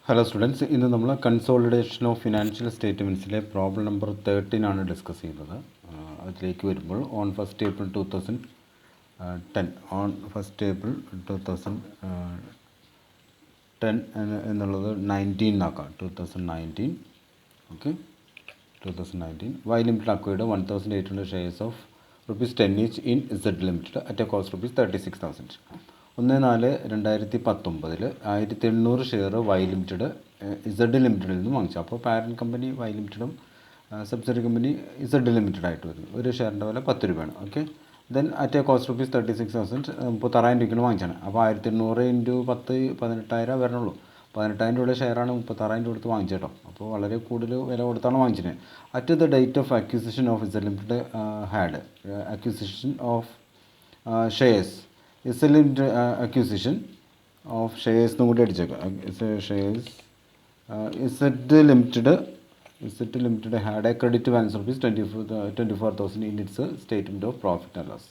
Hello students, ഇന്ന് നമ്മൾ consolidation of financial സ്റ്റേറ്റ്മെൻറ്റ്സിലെ പ്രോബ്ലം നമ്പർ 13 ആണ് ഡിസ്കസ് ചെയ്യുന്നത്. അതിലേക്ക് വരുമ്പോൾ ഓൺ ഫസ്റ്റ് ഏപ്രിൽ 2010 എന്നുള്ളത് 19 ആക്കാം. 2019. Okay, 2019 Y limited acquired 1800 shares of ₹10 each in Z limited at a cost ₹36,000. 1/4/2019 1800 share Y limited Z ലിമിറ്റഡിൽ നിന്ന് വാങ്ങിച്ചു. അപ്പോൾ പാരൻറ്റ് കമ്പനി വൈ ലിമിറ്റഡും സബ്സിഡറി കമ്പനി ഇസഡ് ലിമിറ്റഡ് ആയിട്ട് വരുന്നു. ഒരു ഷെയറിൻ്റെ വില 10 രൂപയാണ്. Okay, then at a cost ₹36,000 36,000 രൂപയ്ക്കാണ് വാങ്ങിച്ചാണ്. അപ്പോൾ 1800 ഇൻറ്റു 10 18,000 വരണുള്ളൂ. 18,000 രൂപയുടെ ഷെയറാണ് 36,000 രൂപ കൊടുത്ത് വാങ്ങിച്ചത് കേട്ടോ. അപ്പോൾ വളരെ കൂടുതൽ വില കൊടുത്താണ് വാങ്ങിച്ചത്. At the date of acquisition of Z limited had acquisition of shares Z limited acquisition of shares എന്നും കൂടി അടിച്ചേക്കാം. Shares Z limited had a credit balance ₹24,000 in its statement of profit and loss.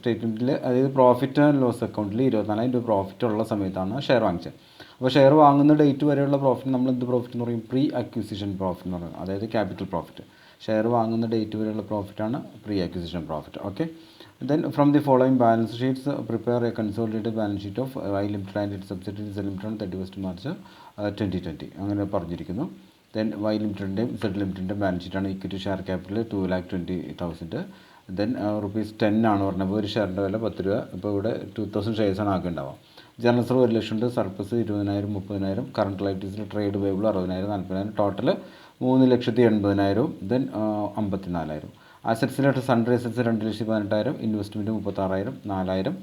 സ്റ്റേറ്റ്മെൻറ്റിൽ അതായത് profit and loss അക്കൗണ്ടിൽ 24,000 രൂപ profit ഉള്ള സമയത്താണ് share വാങ്ങിച്ചത്. അപ്പോൾ ഷെയർ വാങ്ങുന്ന ഡേറ്റ് വരെയുള്ള പ്രോഫിറ്റ് നമ്മൾ എന്ത് പ്രോഫിറ്റ് എന്ന് പറയും? പ്രീ അക്വിസിഷൻ പ്രോഫിറ്റ് എന്ന് പറയും. അതായത് ക്യാപിറ്റൽ പ്രോഫിറ്റ്. ഷെയർ വാങ്ങുന്ന ഡേറ്റ് വരെയുള്ള പ്രോഫിറ്റാണ് pre acquisition profit. Okay, then from the following balance sheets prepare a consolidated balance sheet of Y Limited and its subsidiaries Limited on 31st March 2020 അങ്ങനെ പറഞ്ഞിരിക്കുന്നു. Then Y ലിമിറ്റഡിൻ്റെയും ഇസഡ് ലിമിറ്റഡിൻ്റെ balance ഷീറ്റാണ്. Equity share capital 2,20,000. Then ₹10 ആണ് പറഞ്ഞപ്പോൾ ഒരു ഷെയറിൻ്റെ വില 10 രൂപ. ഇപ്പോൾ ഇവിടെ 2,000 ഷെയർസാണ് ആകെ ഉണ്ടാവുക. ജനറൽ റിസർവ് 1,00,000 ഉണ്ട്. സർപ്ലസ് 20,000 30,000. കറണ്ട് ലൈബിലിറ്റീസിൽ ട്രേഡ് പേയബിൾ 60,000 40,000. ടോട്ടൽ 3,80,000. ദെൻ 54,000. അസറ്റ്സിലായിട്ട് സൺഡ്രി അസറ്റ്സ് 2,18,000. ഇൻവെസ്റ്റ്മെൻറ്റ് 36,000 4,000.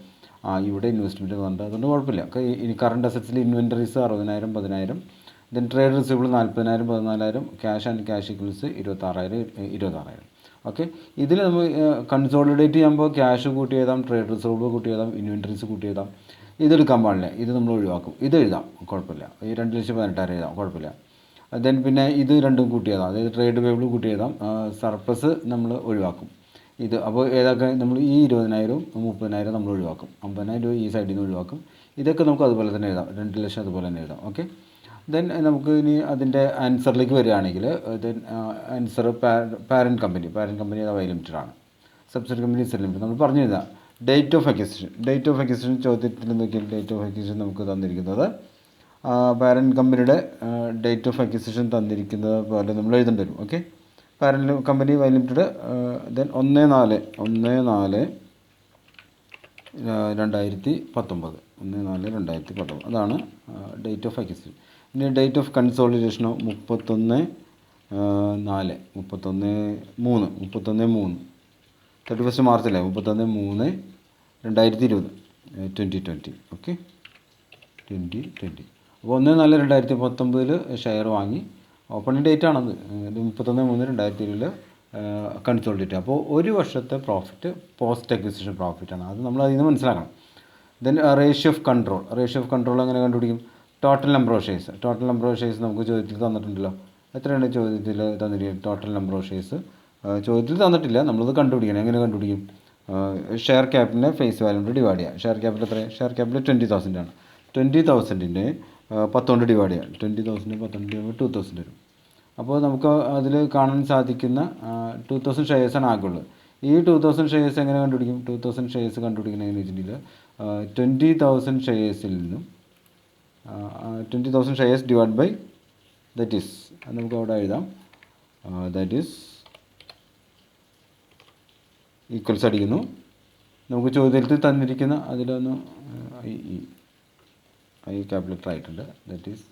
ഇവിടെ ഇൻവെസ്റ്റ്മെൻറ്റ് വന്നിട്ട് അതുകൊണ്ട് കുഴപ്പമില്ല. ഇനി കറണ്ട് അസറ്റ്സിൽ inventories 60,000 10,000. Then trade receivable 40,000 14,000. Cash and cash equals 26,000. Okay, ഇതിൽ നമ്മൾ കൺസോളിഡേറ്റ് ചെയ്യുമ്പോൾ ക്യാഷ് കൂട്ടി എഴുതാം, ട്രേഡ് റിസീവബിൾ കൂട്ടി എഴുതാം, ഇൻവെൻറ്ററീസ് കൂട്ടി എഴുതാം. ഇതെടുക്കാൻ പാടില്ല, ഇത് നമ്മൾ ഒഴിവാക്കും. ഇത് എഴുതാം, കുഴപ്പമില്ല. ഈ 2,18,000 എഴുതാം, കുഴപ്പമില്ല. ദെൻ പിന്നെ ഇത് രണ്ടും കൂട്ടിയതാണ്, അതായത് ട്രേഡ് പേബിൾ കൂട്ടിയതാണ്. സർപ്ലസ് നമ്മൾ ഒഴിവാക്കും. ഇത് അപ്പോൾ ഏതൊക്കെ നമ്മൾ ഈ 20,000 30,000 നമ്മൾ ഒഴിവാക്കും. 50,000 രൂപ ഈ സൈഡിൽ നിന്ന് ഒഴിവാക്കും. ഇതൊക്കെ നമുക്ക് അതുപോലെ തന്നെ എഴുതാം. 2,00,000 അതുപോലെ തന്നെ എഴുതാം. ഓക്കെ, ദെൻ നമുക്ക് ഇനി അതിൻ്റെ ആൻസറിലേക്ക് വരികയാണെങ്കിൽ then answer parent company Y limited ആണ്. സബ്സിഡറി കമ്പനി ഇസഡ് ലിമിറ്റഡ് നമ്മൾ പറഞ്ഞു എഴുതാം. ഡേറ്റ് ഓഫ് അക്വിസിഷൻ ചോദ്യത്തിൽ നോക്കിയാൽ ഡേറ്റ് ഓഫ് അക്വിസിഷൻ നമുക്ക് തന്നിരിക്കുന്നത് പാരൻറ്റ് കമ്പനിയുടെ ഡേറ്റ് ഓഫ് അക്വിസിഷൻ തന്നിരിക്കുന്നത് പോലെ നമ്മൾ എഴുതേണ്ടി വരും. Okay, parent company Y limited then 1/4/2019 അതാണ് ഡേറ്റ് ഓഫ് അക്വിസിഷൻ. ഇനി ഡേറ്റ് ഓഫ് കൺസോളിഡേഷനോ 31/3 31 മാർച്ചല്ലേ, 31/3/2020 2020. ഓക്കെ, 2020. അപ്പോൾ 1/4/2019 ഷെയർ വാങ്ങി. ഓപ്പണിംഗ് ഡേറ്റ് ആണത്. ഇത് 31/3/2020 കൺസോളിഡേറ്റ്. അപ്പോൾ ഒരു വർഷത്തെ പ്രോഫിറ്റ് പോസ്റ്റ് അക്വിസിഷൻ പ്രോഫിറ്റാണ്. അത് നമ്മൾ അതിൽ നിന്ന് മനസ്സിലാക്കണം. ദെൻ റേഷ്യോ ഓഫ് കൺട്രോൾ എങ്ങനെ കണ്ടുപിടിക്കും? ടോട്ടൽ നമ്പർ ഓഫ് ഷെയർസ് നമുക്ക് ചോദ്യത്തിൽ തന്നിട്ടുണ്ടല്ലോ. എത്രയാണ് ചോദ്യത്തിൽ തന്നിരിക്കുന്നത്? ടോട്ടൽ നമ്പർ ഓഫ് ഷെയർസ് ചോദ്യത്തിൽ തന്നിട്ടില്ല, നമ്മളത് കണ്ടുപിടിക്കണം. എങ്ങനെ കണ്ടുപിടിക്കും? ഷെയർ ക്യാപിറ്റലിനെ ഫേസ് വാല്യൂ കൊണ്ട് ഡിവൈഡ് ചെയ്യുക. ഷെയർ ക്യാപിറ്റൽ എത്രയാണ്? ഷെയർ ക്യാപിറ്റൽ 20,000 ആണ്. 20,000-നെ 10 കൊണ്ട് ഡിവൈഡ് ചെയ്യാം. 20,000 10 കൊണ്ട് ഡിവൈഡ് 2,000 വരും. അപ്പോൾ നമുക്ക് അതിൽ കാണാൻ സാധിക്കുന്ന 2,000 ഷെയർസാണ് ആകുള്ളത്. ഈ 2,000 ഷെയർസ് എങ്ങനെ കണ്ടുപിടിക്കും? 2,000 ഷെയർസ് കണ്ടുപിടിക്കണം എങ്ങനെ വെച്ചിട്ടുണ്ടെങ്കിൽ 20,000 ഷെയർസിൽ നിന്നും 20,000 shares divide by that is, അത് നമുക്ക് അവിടെ എഴുതാം. ദാറ്റ് ഈസ് ഈക്വൽസ് അടിക്കുന്നു. നമുക്ക് ചോദ്യത്തിൽ തന്നിരിക്കുന്ന അതിലൊന്ന് ഐ കാൽക്കുലേറ്റർ ആയിട്ടുണ്ട്. That is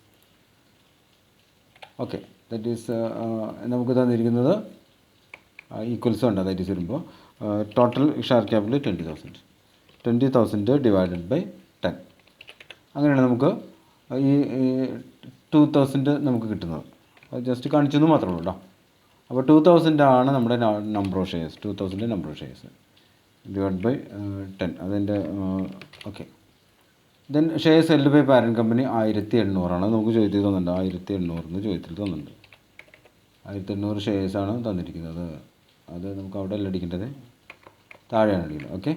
okay. That is നമുക്ക് തന്നിരിക്കുന്നത് ഈക്വൽസ് ഉണ്ട്. ദാറ്റ് ഈസ് വരുമ്പോൾ total share capital 20,000 divided by 10. അങ്ങനെയാണ് നമുക്ക് ഈ 2,000 നമുക്ക് കിട്ടുന്നത്. അത് ജസ്റ്റ് കാണിച്ചെന്ന് മാത്രമേ ഉള്ളൂ കേട്ടോ. അപ്പോൾ 2,000 ആണ് നമ്മുടെ number of shares. 2,000 number of shares divide by 10 അതിൻ്റെ okay. Then shares held by parent company 1,800 ആണ്. നമുക്ക് ചോദ്യത്തിൽ തന്നിട്ടുണ്ട്. 1,800 ചോദ്യത്തിൽ തന്നിട്ടുണ്ട്. 1,800 ഷെയർസാണ് തന്നിരിക്കുന്നത്. അത് നമുക്ക് അവിടെ അല്ല അടിക്കേണ്ടത്, താഴെയാണ് അടിക്കുന്നത്. ഓക്കെ,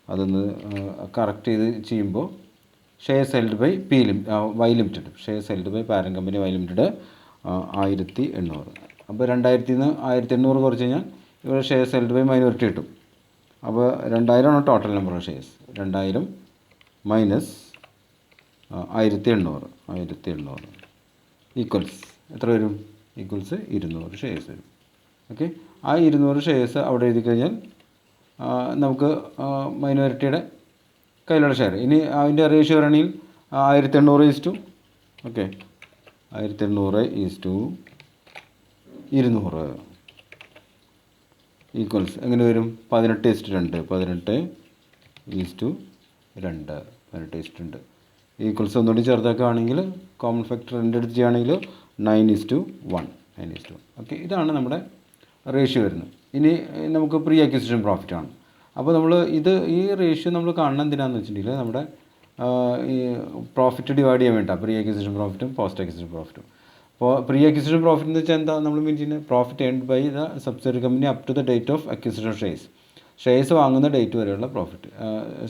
അതൊന്ന് കറക്റ്റ് ചെയ്ത് ചെയ്യുമ്പോൾ shares held by Y limited, shares held by parent company Y limited 1800. അപ്പോൾ 2000 നിന്ന് 1800 കുറച്ച് കഴിഞ്ഞാൽ ഇവിടെ ഷെയർസ് ഹെൽഡ് ബൈ മൈനോറിറ്റി കിട്ടും. അപ്പോൾ 2000 ആണ് total number of shares. 2000 minus 1800 equals എത്ര വരും? ഈക്വൽസ് 200 ഷെയർസ് വരും. ഓക്കെ, ആ 200 ഷെയർസ് അവിടെ എഴുതി കഴിഞ്ഞാൽ നമുക്ക് മൈനോറിറ്റിയുടെ കയ്യിലുള്ള ഷെയർ. ഇനി അതിൻ്റെ റേഷ്യോ പറയുകയാണെങ്കിൽ 1800 ഓക്കെ 1800 200 ഈക്വൽസ് എങ്ങനെ വരും? 18:2 18:2 ഈക്വൽസ് ഒന്നുകൂടി ചെറുതാക്കുകയാണെങ്കിൽ കോമൺ ഫാക്ടർ 2 എടുത്ത് ചെയ്യുകയാണെങ്കിൽ 9:1 ഓക്കെ, ഇതാണ് നമ്മുടെ റേഷ്യോ വരുന്നത്. ഇനി നമുക്ക് പ്രീ അക്വിസിഷൻ പ്രോഫിറ്റ് ആണ്. അപ്പോൾ നമ്മൾ ഈ റേഷ്യോ നമ്മൾ കാണണം എന്തിനാണെന്ന് വെച്ചിട്ടുണ്ടെങ്കിൽ നമ്മുടെ ഈ പ്രോഫിറ്റ് ഡിവൈഡ് ചെയ്യാൻ വേണ്ടിയിട്ടാണ്. പ്രീ അക്വിസിഷൻ പ്രോഫിറ്റും പോസ്റ്റ് അക്വിസിഷൻ പ്രോഫിറ്റും. അപ്പോൾ പ്രീ അക്വിസിഷൻ പ്രോഫിറ്റ് എന്ന് വെച്ചാൽ എന്താ നമ്മൾ മീൻ ചെയ്യുന്നത്? Profit earned by the subsidiary company up to the date of acquisition shares വാങ്ങുന്ന ഡേറ്റ് വരെയുള്ള profit.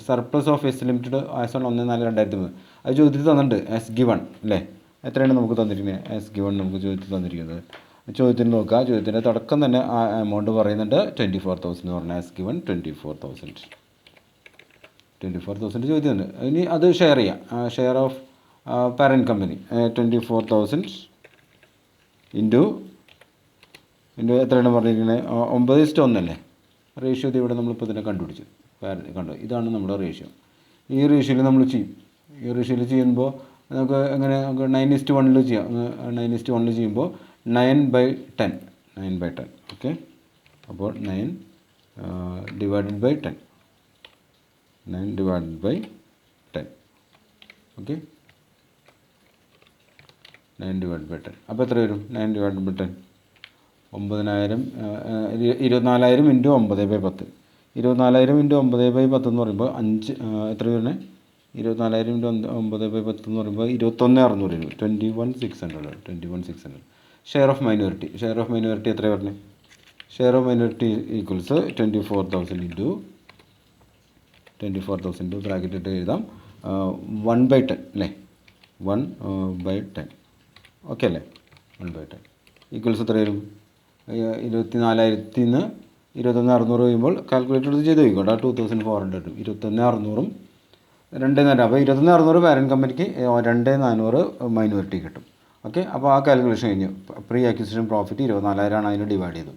Surplus of S limited as on 1/4/2003 അത് ചോദ്യത്തിൽ തന്നിട്ടുണ്ട് ആസ് ഗിവൺ അല്ലേ? എത്രയാണ് നമുക്ക് തന്നിരിക്കുന്നത്? ആസ് ഗിവൺ നമുക്ക് ചോദ്യത്തിൽ തന്നിരിക്കുന്നത്. ചോദ്യത്തിന് നോക്കുക, ചോദ്യത്തിൻ്റെ തുടക്കം തന്നെ ആ എമൗണ്ട് പറയുന്നുണ്ട് 24,000 എന്ന് പറഞ്ഞാൽ ആസ് ഗിവൺ 24,000 ചോദ്യമുണ്ട്. ഇനി അത് ഷെയർ ചെയ്യാം. Share of parent company 24,000 into എത്രയാണ് പറഞ്ഞിരിക്കുന്നത്? 9:1 അല്ലേ റേഷ്യോ? ഇവിടെ നമ്മളിപ്പോൾ ഇതിനെ കണ്ടുപിടിച്ചു. ഇതാണ് നമ്മുടെ റേഷ്യോ. ഈ റേഷ്യോയിൽ നമ്മൾ ചെയ്യും. ഈ റേഷ്യോയിൽ ചെയ്യുമ്പോൾ നമുക്ക് എങ്ങനെ 9:1 ചെയ്യാം. 9:1 ചെയ്യുമ്പോൾ 9/10 ഓക്കെ. അപ്പോൾ 9 ഡിവൈഡഡ് ബൈ 10 ഓക്കെ 9/10. അപ്പോൾ എത്ര വരും? 9/10 9,000 24,000 ഇൻറ്റു 9/10. 24,000 ഇൻറ്റു 9/10 എന്ന് പറയുമ്പോൾ എത്ര വരുന്നത്? 24,000 ഇൻറ്റു 9/10 എന്ന് പറയുമ്പോൾ 21,600 വരും. 21,600 ഷെയർ ഓഫ് മൈനോറിറ്റി. എത്ര പറഞ്ഞത്? Share of minority equals 24,000 into bracket ഇട്ട് എഴുതാം 1/10 അല്ലേ? 1/10 ഓക്കെ അല്ലേ? 1/10 ഈക്വൽസ് എത്ര വരും? 24,000 നിന്ന് 21,600 കഴിയുമ്പോൾ കാൽക്കുലേറ്റർ എടുത്ത് ചെയ്ത് നോക്കിക്കോട്ടെ. 2,400 21,600 2,400. അപ്പോൾ 21,600 പാരൻറ്റ് കമ്പനിക്ക് 2,400 മൈനോറിറ്റി കിട്ടും. ഓക്കെ, അപ്പോൾ ആ കാൽക്കുലേഷൻ കഴിഞ്ഞു. പ്രീ അക്വിസിഷൻ പ്രോഫിറ്റ് 24,000 ആണ്, അതിന് ഡിവൈഡ് ചെയ്തു.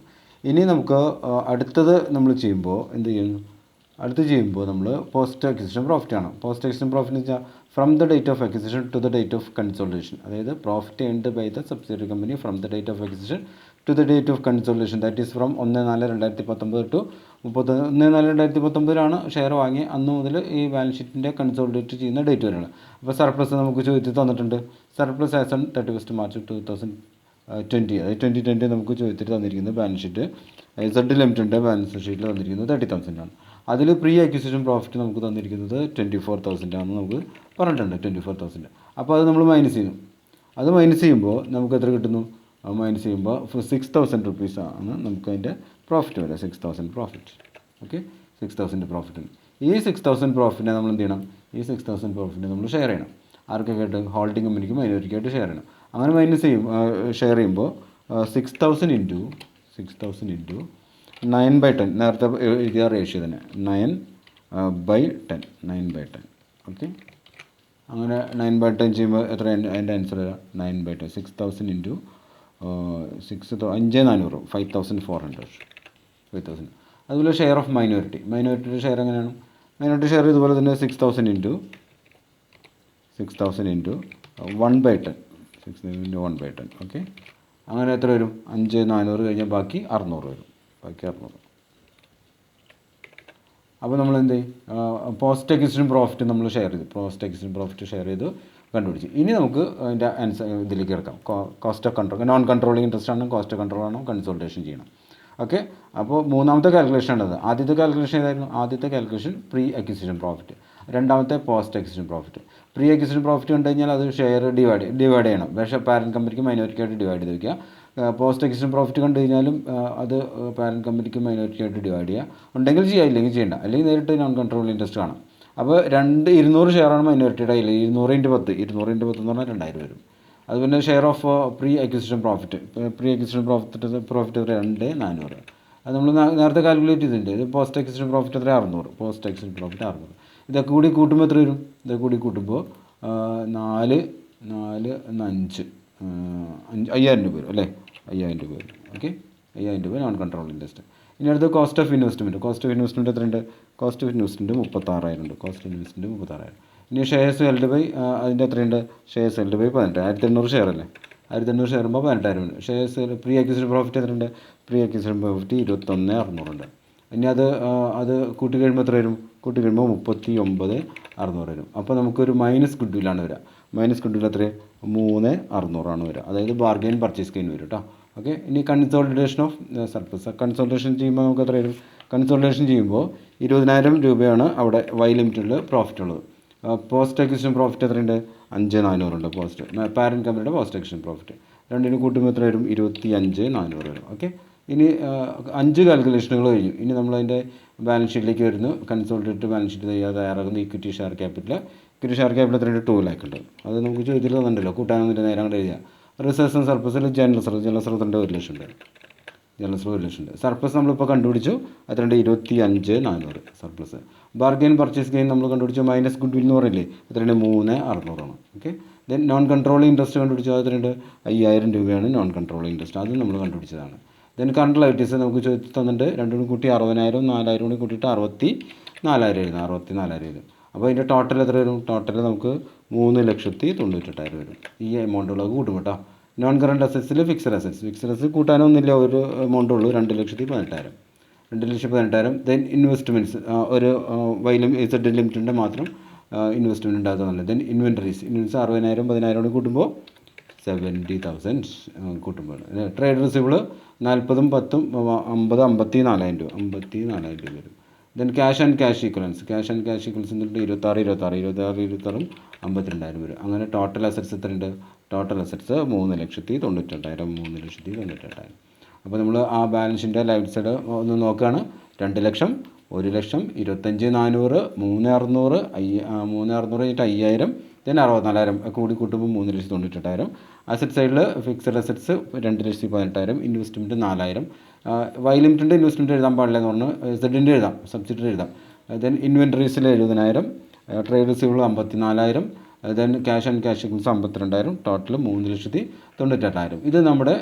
ഇനി നമുക്ക് അടുത്തത് നമ്മൾ ചെയ്യുമ്പോൾ എന്ത് ചെയ്യുന്നു? നമ്മൾ പോസ്റ്റ് അക്വിസിഷൻ പ്രോഫിറ്റ് ആണ്. പോസ്റ്റ് അക്വിസിഷൻ പ്രോഫിറ്റ് എന്ന് വെച്ചാൽ from the date of acquisition to the date of consolidation. അതായത് profit earned by the subsidiary company from the date of acquisition to the date of consolidation. That is from 1/4/2019 to 31/4/2019 share വാങ്ങി അന്ന് മുതൽ ഈ balance ഷീറ്റിൻ്റെ consolidate ചെയ്യുന്ന date വരെയാണ്. അപ്പോൾ surplus നമുക്ക് ചോദ്യത്തിൽ തന്നിട്ടുണ്ട്. സർപ്ലസ് ആസ് ഓൺ 31 മാർച്ച് 2020 അതായത് 2020 നമുക്ക് ചോദ്യത്തിൽ തന്നിരിക്കുന്നത് ബാലൻസ് ഷീറ്റ് സെഡ് ലിമിറ്റഡിൻ്റെ ബാലൻസ് ഷീറ്റിൽ തന്നിരിക്കുന്നത് 30,000 ആണ്. അതിൽ പ്രീ അക്വിസിഷൻ പ്രോഫിറ്റ് നമുക്ക് തന്നിരിക്കുന്നത് 24,000 ആണെന്ന് നമുക്ക് പറഞ്ഞിട്ടുണ്ട്. 24,000. അപ്പോൾ അത് നമ്മൾ മൈനസ് ചെയ്യുന്നു. അത് മൈനസ് ചെയ്യുമ്പോൾ നമുക്ക് എത്ര കിട്ടുന്നു? മൈനസ് ചെയ്യുമ്പോൾ 6,000 റുപ്പീസ് ആണ് നമുക്ക് അതിൻ്റെ പ്രോഫിറ്റ് വരിക. 6,000 പ്രോഫിറ്റ്. Okay, 6,000 profit. ഈ 6,000 പ്രോഫിറ്റിനെ നമ്മൾ എന്ത് ചെയ്യണം? ഈ 6,000 പ്രോഫിറ്റിനെ നമ്മൾ ഷെയർ ചെയ്യണം. ആർക്കൊക്കെ ആയിട്ട്? ഹോൾഡിംഗ് കമ്പനിക്ക് മൈനോറിറ്റിക്കായിട്ട് ഷെയർ ചെയ്യണം. അങ്ങനെ ഷെയർ ചെയ്യുമ്പോൾ 6,000 ഇൻറ്റു 9/10 നേരത്തെ എഴുതിയ റേഷ്യോ തന്നെ 9/10 9/10 ഓക്കെ. അങ്ങനെ 9/10 ചെയ്യുമ്പോൾ എത്ര അതിൻ്റെ ആൻസർ വരാം? 9/10 6,000 ഇൻറ്റു 5,400 5,400. അതുപോലെ ഷെയർ ഓഫ് മൈനോറിറ്റിയുടെ ഷെയർ എങ്ങനെയാണ്? മൈനോറിറ്റി ഷെയർ ഇതുപോലെ തന്നെ 6,000 ഇൻറ്റു 1/10 6,000 ഓക്കെ. അങ്ങനെ എത്ര വരും? 5,400 കഴിഞ്ഞാൽ ബാക്കി 600 വരും. 600. അപ്പോൾ നമ്മൾ എന്ത് ചെയ്യും? പോസ്റ്റ് അക്വിസിഷൻ പ്രോഫിറ്റ് നമ്മൾ ഷെയർ ചെയ്ത് കണ്ടുപിടിച്ചു. ഇനി നമുക്ക് അതിൻ്റെ ആൻസർ ഇതിലേക്ക് എടുക്കാം. Cost of control non controlling interest ആണ്, കോസ്റ്റ് ഓഫ് കൺട്രോൾ ആണോ, കൺസോൾട്ടേഷൻ ചെയ്യണം. ഓക്കെ, അപ്പോൾ മൂന്നാമത്തെ കാൽക്കുലേഷൻ ആണത്. ആദ്യത്തെ കാൽക്കുലേഷൻ ഏതായിരുന്നു? ആദ്യത്തെ കാൽക്കുലേഷൻ പ്രീ അക്വിസിഷൻ പ്രോഫിറ്റ്. രണ്ടാമത്തെ post acquisition profit. Pre acquisition profit കണ്ടു കഴിഞ്ഞാൽ അത് ഷെയർ ഡിവൈഡ് ചെയ്യണം. പക്ഷേ പാരൻറ്റ് കമ്പനിക്ക് മൈനോറിറ്റിക്കായിട്ട് ഡിവൈഡ് ചെയ്ത് വയ്ക്കുക. പോസ്റ്റ് അക്വിസിഷൻ പ്രോഫിറ്റ് കണ്ടു കഴിഞ്ഞാലും അത് പാരൻറ്റ് കമ്പനിക്ക് മൈനോറിറ്റിയായിട്ട് ഡിവൈഡ് ചെയ്യുക. ഉണ്ടെങ്കിൽ ചെയ്യുക, ഇല്ലെങ്കിൽ ചെയ്യേണ്ട. അല്ലെങ്കിൽ നേരിട്ട് നോൺ കൺട്രോൾ ഇൻട്രസ്റ്റ് കാണാം. അപ്പോൾ 200 ഷെയറാണ് മൈനോറിറ്റിയുടെ കയ്യിൽ. 200 × 10 എന്ന് പറഞ്ഞാൽ 2000 വരും. അതുപോലെ share of pre acquisition profit. Pre acquisition profit 2400. അത് നമ്മൾ നേരത്തെ കാൽക്കുലേറ്റ് ചെയ്തിട്ടുണ്ട്. ഇത് post acquisition profit 600. Post acquisition profit 600. ഇതൊക്കെ കൂടി കൂട്ടുമ്പോൾ എത്ര വരും? ഇതൊക്കെ കൂടി കൂട്ടുമ്പോൾ 4 5 5000 രൂപ വരും അല്ലേ? 5000 രൂപ വരും. ഓക്കെ, 5000 രൂപ നോൺ കൺട്രോൾ ഇൻട്രസ്റ്റ്. ഇനി അടുത്ത് കോസ്റ്റ് ഓഫ് ഇൻവെസ്റ്റ്മെൻറ്റ് എത്രയുണ്ട്? കോസ്റ്റ് ഓഫ് ഇൻവെസ്റ്റ്മെൻറ്റ് 36,000 ഉണ്ട്. Cost of investment 36,000. ഇനി ഷെയർസ് ഹെൽഡ് ബൈ അതിൻ്റെ എത്രയുണ്ട്? Shares held by 18. 1800 ഷെയർ അല്ലേ? 1800 ഷെയർ ആകുമ്പോൾ 18,000 ഉണ്ട്. ഷെയർസ് പ്രീ അക്വിസിഷൻ പ്രോഫിറ്റ് എത്രയുണ്ട്? പ്രീ അക്വിസിഷൻ പ്രോഫിറ്റ് 21,600 ഉണ്ട്. ഇനി അത് കൂട്ടി കഴിയുമ്പോൾ എത്ര വരും? കൂട്ടി കഴിയുമ്പോൾ 39,600 വരും. അപ്പോൾ നമുക്കൊരു മൈനസ് ഗുഡ് വില്ലാണ് വരിക. മൈനസ് ഗുഡ് വിൽ എത്ര? 3,600 വരിക. അതായത് ബാർഗെയിൻ പർച്ചേസ് ഗെയിൻ വരും കേട്ടോ. ഓക്കെ, ഇനി കൺസോളിഡേഷൻ ഓഫ് സർപ്ലസ്. കൺസോളിഡേഷൻ ചെയ്യുമ്പോൾ നമുക്ക് എത്ര വരും? കൺസോളിഡേഷൻ ചെയ്യുമ്പോൾ 20,000 രൂപയാണ് അവിടെ വൈ ലിമിറ്റഡിൽ പ്രോഫിറ്റ് ഉള്ളത്. പോസ്റ്റ് അക്വിസിഷൻ പ്രോഫിറ്റ് എത്രയുണ്ട്? 5,400 ഉണ്ട്. പാരൻറ്റ് കമ്പനിയുടെ പോസ്റ്റ് അക്വിസിഷൻ പ്രോഫിറ്റ് രണ്ടിനും കൂട്ടുമ്പോൾ എത്ര വരും? 25,400 വരും. ഓക്കെ, ഇനി 5 കാൽക്കുലേഷനുകൾ കഴിഞ്ഞു. ഇനി നമ്മളതിൻ്റെ ബാലൻസ് ഷീറ്റിലേക്ക് വരുന്നു. കൺസോളിഡേറ്റഡ് ബാലൻസ് ഷീറ്റ് തയ്യാറാകുന്ന ഇക്വിറ്റി ഷെയർ ക്യാപിറ്റൽ എത്രയുണ്ട്? 2 lakh ഉണ്ട്. അത് നമുക്ക് ചോദ്യത്തിൽ തന്നിട്ടുണ്ടല്ലോ, കൂട്ടാനൊന്നുമില്ല, നേരെ അങ്ങോട്ട് എഴുതുക. റിസർവ്സ് ആൻഡ് സർപ്ലസിൽ ജനറൽ റിസർവ് 1 ലക്ഷം ഉണ്ട്. ജനറൽ റിസർവ് 1 ലക്ഷം ഉണ്ട്. സർപ്ലസ് നമ്മളിപ്പോൾ കണ്ടുപിടിച്ചു, എത്രയുണ്ട്? 25,400 സർപ്ലസ്. ബാർഗെയിൻ പർച്ചേസ് ഗെയിൻ നമ്മൾ കണ്ടുപിടിച്ചു, മൈനസ് ഗുഡ് വിൽ എന്ന് പറയില്ലേ, എത്രയുണ്ട്? 3,600 okay, then non controlling interest കണ്ടുപിടിച്ചു, അത് എത്രയുണ്ട്? 5,000 രൂപയാണ് നോൺ കൺട്രോളിംഗ് ഇൻട്രസ്റ്റ്. അത് നമ്മൾ കണ്ടുപിടിച്ചതാണ്. ദെൻ കറണ്ട് ലൈബിലിറ്റീസ് നമുക്ക് ചോദിച്ചു തന്നിട്ട്, രണ്ടും കൂട്ടി 60,000, 4,000 കൂടി കൂട്ടിയിട്ട് 64,000 എഴുതാം. 64,000 എഴുതും. അപ്പോൾ അതിൻ്റെ ടോട്ടൽ എത്ര വരും? ടോട്ടൽ നമുക്ക് 3,98,000 വരും. ഈ എമൗണ്ടുകളൊക്കെ കൂട്ടും കേട്ടോ. നോൺ കറണ്ട് അസറ്റ്സിൽ ഫിക്സഡ് അസറ്റ്സ് കൂട്ടാനൊന്നുമില്ല, ഒരു എമൗണ്ട് ഉള്ളൂ, 2,18,000. 2,18,000. ദെൻ ഇൻവെസ്റ്റ്മെൻറ്റ്സ് ഒരു വൈലും ഇസഡ് ലിമിറ്റിൻ്റെ മാത്രം ഇൻവെസ്റ്റ്മെൻറ്റ് ഉണ്ടാകുന്നില്ല. ദെൻ ഇൻവെൻറ്ററീസ് 60,000 10,000 കൂടി കൂട്ടുമ്പോൾ 70,000 കൂട്ടുമ്പോൾ. ട്രേഡ് റിസീവബിൾ 40 10 50 54,000 രൂപ. 54,000 രൂപ വരും. Then cash and cash equivalence എന്നിട്ട് 26 52,000 വരും. അങ്ങനെ ടോട്ടൽ അസറ്റ്സ് എത്രയുണ്ട്? Total assets 3,92,000. 3,92,000. അപ്പോൾ നമ്മൾ ആ ബാലൻസിൻ്റെ ലൈഫ് സൈഡ് ഒന്ന് നോക്കുകയാണ്. 2 ലക്ഷം, 1 ലക്ഷം, 25,400, 3,600, 3,600 കഴിഞ്ഞിട്ട് 5,000, ദെൻ 64,000 കൂടി കൂട്ടുമ്പോൾ 3,98,000. അസറ്റ് സൈഡിൽ ഫിക്സഡ് അസറ്റ്സ് 2,18,000. ഇൻവെസ്റ്റ്മെൻറ്റ് 4,000. വൈ ലിമിറ്റിൻ്റെ ഇൻവെസ്റ്റ്മെൻറ്റ് എഴുതാൻ പാടില്ല എന്ന് പറഞ്ഞ് സെഡിൻ്റെ എഴുതാം, സബ്സിഡറി എഴുതാം. ദെൻ ഇൻവെൻറ്ററീസിൽ 70,000, trade receivable 54,000, then cash and cash equals 52,000. Total 3,98,000. ഇത് നമ്മുടെ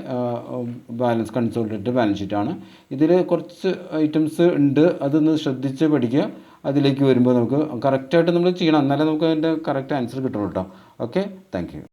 ബാലൻസ് കൺസോളിഡേറ്റഡ് ബാലൻസ് ഷീറ്റാണ്. ഇതിൽ കുറച്ച് ഐറ്റംസ് ഉണ്ട്, അതൊന്ന് ശ്രദ്ധിച്ച് പഠിക്കുക. അതിലേക്ക് വരുമ്പോൾ നമുക്ക് കറക്റ്റായിട്ട് നമ്മൾ ചെയ്യണം, എന്നാലേ നമുക്ക് അതിൻ്റെ കറക്റ്റ് ആൻസർ കിട്ടുള്ളൂ കേട്ടോ. Okay, thank you.